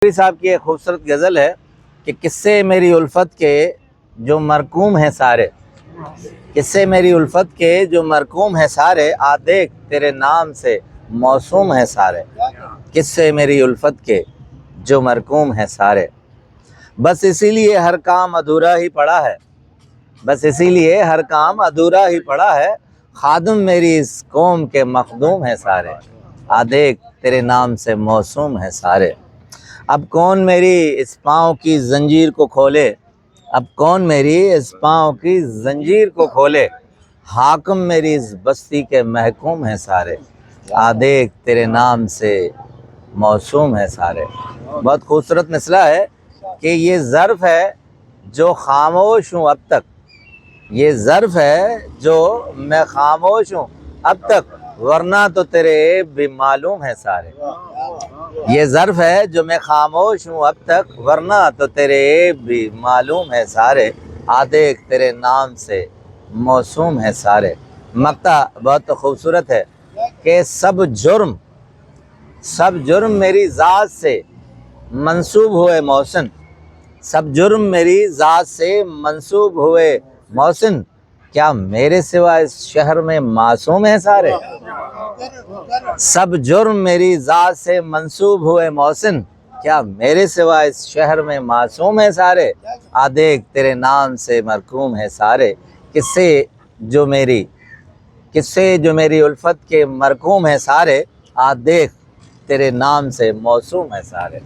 صاحب کی ایک خوبصورت غزل ہے کہ قصے میری الفت کے جو مرقوم ہیں سارے، قصے میری الفت کے جو مرقوم ہیں سارے، آ دیکھ تیرے نام سے موسوم ہیں سارے۔ قصے میری الفت کے جو مرقوم ہیں سارے، بس اسی لیے ہر کام ادھورا ہی پڑا ہے، بس اسی لیے ہر کام ادھورا ہی پڑا ہے، خادم میری اس قوم کے مخدوم ہیں سارے، آ دیکھ تیرے نام سے موسوم ہیں سارے۔ اب کون میری اس پاؤں کی زنجیر کو کھولے، اب کون میری اس پاؤں کی زنجیر کو کھولے، حاکم میری اس بستی کے محکوم ہیں سارے، آ دیکھ تیرے نام سے موسوم ہے سارے۔ بہت خوبصورت مصرع ہے کہ یہ ظرف ہے جو خاموش ہوں اب تک، یہ ظرف ہے جو میں خاموش ہوں اب تک، ورنہ تو تیرے عیب بھی معلوم ہے سارے۔ یہ ظرف ہے جو میں خاموش ہوں اب تک، ورنہ تو تیرے عیب بھی معلوم ہے سارے، آ دیکھ تیرے نام سے موسوم ہے سارے۔ مقطع بہت خوبصورت ہے کہ سب جرم میری ذات سے منسوب ہوئے محسن، سب جرم میری ذات سے منسوب ہوئے محسن، کیا میرے سوا اس شہر میں معصوم ہیں سارے؟ سب جرم میری ذات سے منسوب ہوئے محسن، کیا میرے سوا اس شہر میں معصوم ہیں سارے، آ دیکھ تیرے نام سے مرقوم ہیں سارے۔ قصے جو میری الفت کے مرقوم ہیں سارے، آ دیکھ تیرے نام سے موسوم ہیں سارے۔